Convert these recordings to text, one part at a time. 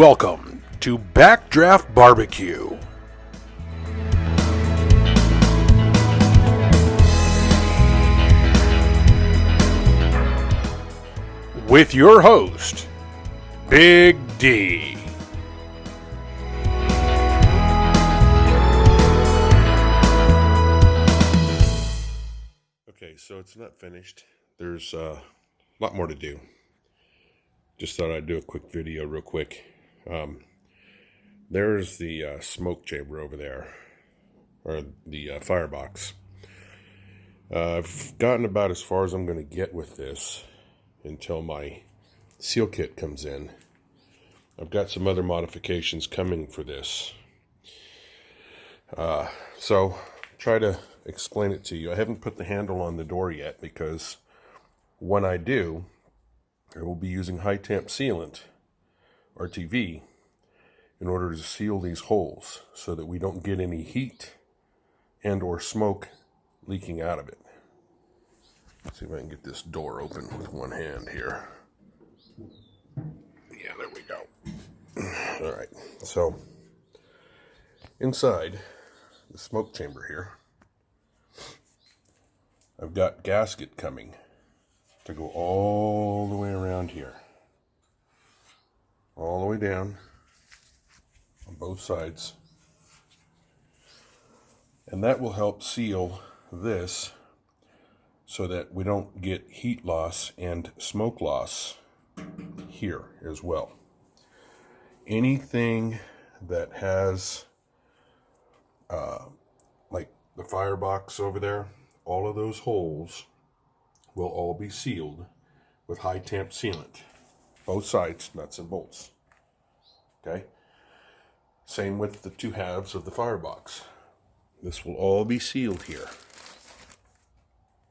Welcome to Backdraft Barbecue. With your host, Big D. Okay, so it's not finished. There's a lot more to do. Just thought I'd do a quick video real quick. There's the smoke chamber over there, or the firebox. I've gotten about as far as I'm going to get with this until my seal kit comes in. I've got some other modifications coming for this. So try to explain it to you. I haven't put the handle on the door yet because when I do, I will be using high temp sealant, RTV, in order to seal these holes so that we don't get any heat and or smoke leaking out of it. Let's see if I can get this door open with one hand here. Yeah, there we go. All right, so inside the smoke chamber here, I've got gasket coming to go all the way around here, all the way down on both sides, and that will help seal this so that we don't get heat loss and smoke loss here as well. Anything that has like the firebox over there, all of those holes will all be sealed with high temp sealant, both sides, nuts and bolts. Okay, same with the two halves of the firebox. This will all be sealed here.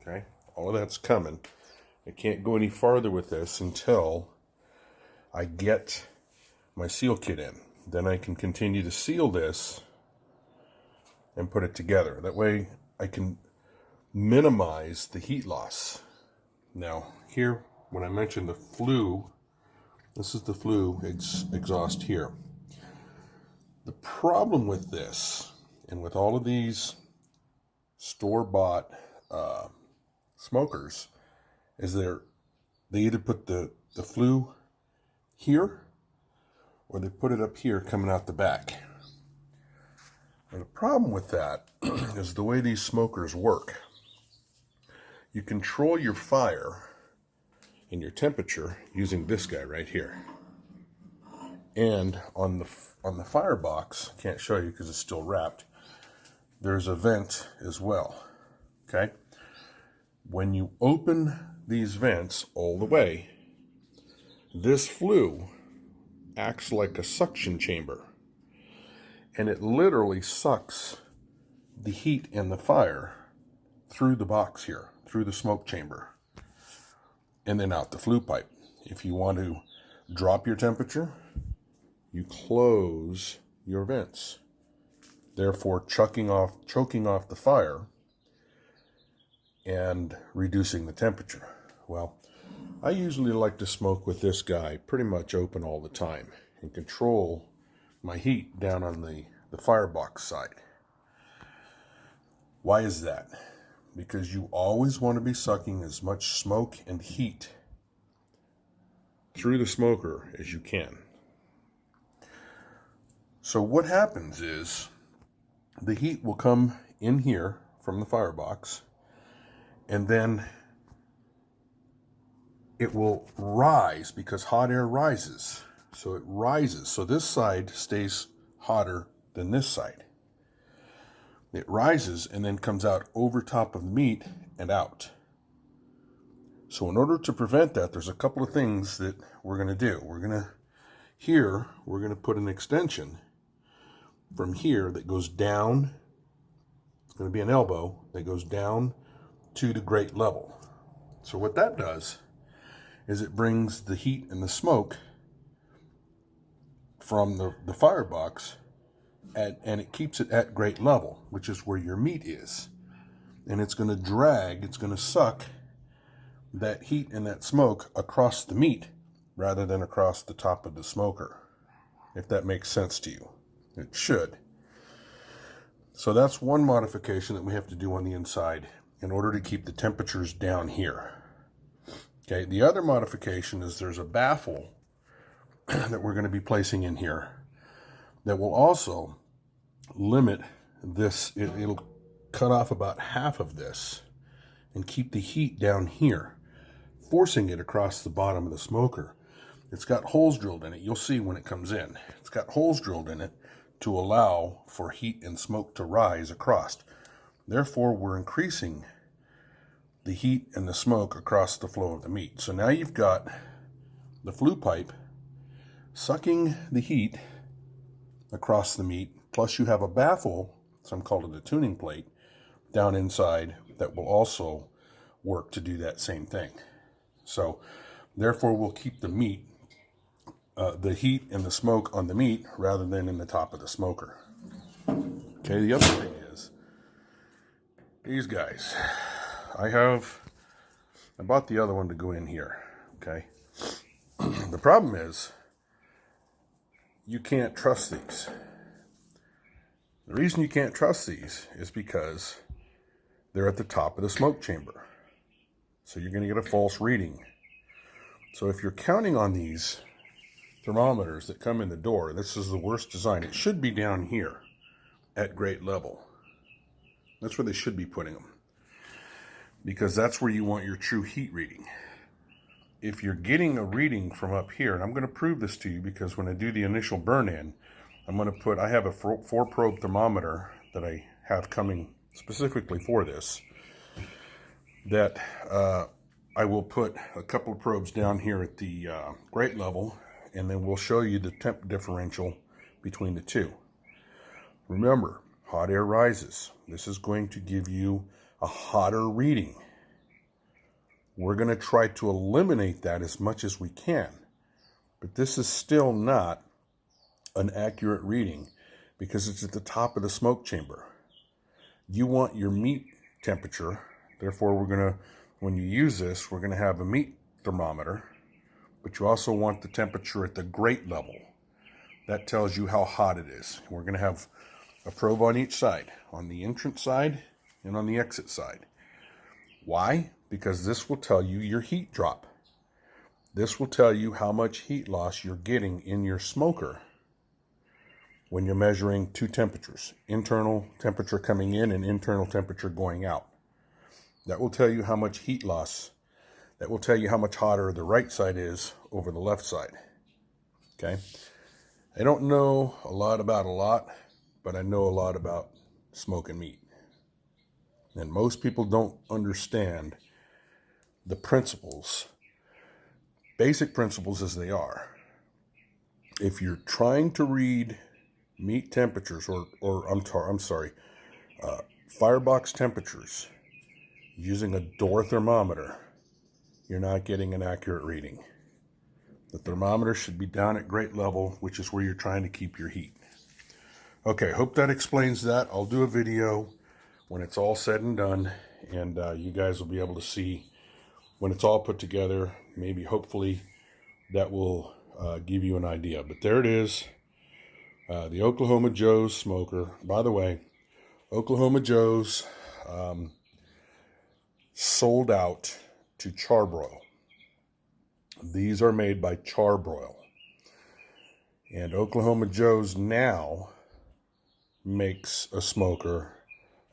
Okay, all of that's coming. I can't go any farther with this until I get my seal kit in. Then I can continue to seal this and put it together. That way I can minimize the heat loss. Now here, when I mentioned the flue, this is the flue exhaust here. The problem with this, and with all of these store-bought smokers, is they either put the flue here or they put it up here coming out the back. And the problem with that is the way these smokers work. You control your fire and your temperature using this guy right here. And on the firebox, can't show you because it's still wrapped, there's a vent as well. Okay? When you open these vents all the way, this flue acts like a suction chamber. And it literally sucks the heat and the fire through the box here, through the smoke chamber, and then out the flue pipe. If you want to drop your temperature, you close your vents, therefore choking off the fire and reducing the temperature. Well, I usually like to smoke with this guy pretty much open all the time and control my heat down on the firebox side. Why is that? Because you always want to be sucking as much smoke and heat through the smoker as you can. So what happens is the heat will come in here from the firebox, and then it will rise because hot air rises. So it rises. So this side stays hotter than this side. It rises and then comes out over top of the meat and out. So in order to prevent that, there's a couple of things that we're going to do. We're going to put an extension from here that goes down. It's going to be an elbow that goes down to the grate level. So what that does is it brings the heat and the smoke from the firebox and it keeps it at grate level, which is where your meat is. And it's going to drag, it's going to suck that heat and that smoke across the meat rather than across the top of the smoker. if that makes sense to you. It should. So that's one modification that we have to do on the inside in order to keep the temperatures down here. Okay, the other modification is there's a baffle that we're going to be placing in here that will also limit this. It'll cut off about half of this and keep the heat down here, forcing it across the bottom of the smoker. It's got holes drilled in it. You'll see when it comes in. It's got holes drilled in it to allow for heat and smoke to rise across. Therefore, we're increasing the heat and the smoke across the flow of the meat. So now you've got the flue pipe sucking the heat across the meat, plus you have a baffle, some call it a tuning plate, down inside that will also work to do that same thing. So therefore we'll keep the meat, the heat and the smoke on the meat rather than in the top of the smoker. Okay, the other thing is these guys. I bought the other one to go in here, okay? The problem is you can't trust these. The reason you can't trust these is because they're at the top of the smoke chamber. So you're going to get a false reading. So if you're counting on these thermometers that come in the door, this is the worst design. It should be down here at grate level. That's where they should be putting them, because that's where you want your true heat reading. If you're getting a reading from up here, and I'm going to prove this to you because when I do the initial burn-in, I have a 4-probe thermometer that I have coming specifically for this, that I will put a couple of probes down here at the grate level, and then we'll show you the temp differential between the two. Remember, hot air rises. This is going to give you a hotter reading. We're going to try to eliminate that as much as we can, but this is still not an accurate reading because it's at the top of the smoke chamber. You want your meat temperature, therefore when you use this, we're going to have a meat thermometer, but you also want the temperature at the grate level. That tells you how hot it is. We're going to have a probe on each side, on the entrance side and on the exit side. Why? Because this will tell you your heat drop. This will tell you how much heat loss you're getting in your smoker when you're measuring two temperatures, internal temperature coming in and internal temperature going out. That will tell you how much heat loss. That will tell you how much hotter the right side is over the left side. Okay? I don't know a lot about a lot, but I know a lot about smoking meat. And most people don't understand the principles, basic principles as they are. If you're trying to read meat temperatures, firebox temperatures using a door thermometer, you're not getting an accurate reading. The thermometer should be down at grate level, which is where you're trying to keep your heat. Okay, hope that explains that. I'll do a video when it's all said and done, and you guys will be able to see when it's all put together. Maybe, hopefully, that will give you an idea. But there it is, the Oklahoma Joe's smoker. By the way, Oklahoma Joe's sold out to Charbroil. These are made by Charbroil. And Oklahoma Joe's now makes a smoker.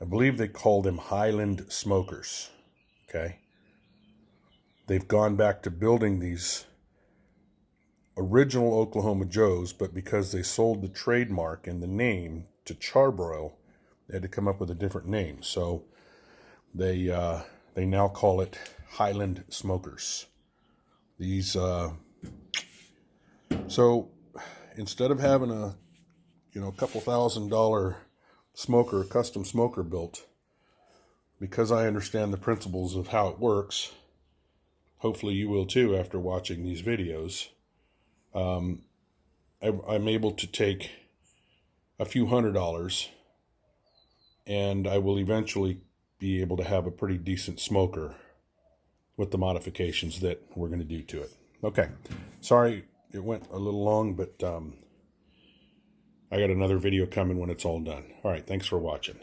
I believe they called them Highland Smokers. Okay? They've gone back to building these original Oklahoma Joe's, but because they sold the trademark and the name to Charbroil, they had to come up with a different name. So they now call it Highland Smokers. These so instead of having a couple $1,000 smoker, custom smoker built, because I understand the principles of how it works, hopefully you will too after watching these videos, I'm able to take a few $100s and I will eventually be able to have a pretty decent smoker with the modifications that we're going to do to it. Okay, sorry it went a little long, but I got another video coming when it's all done. All right, thanks for watching.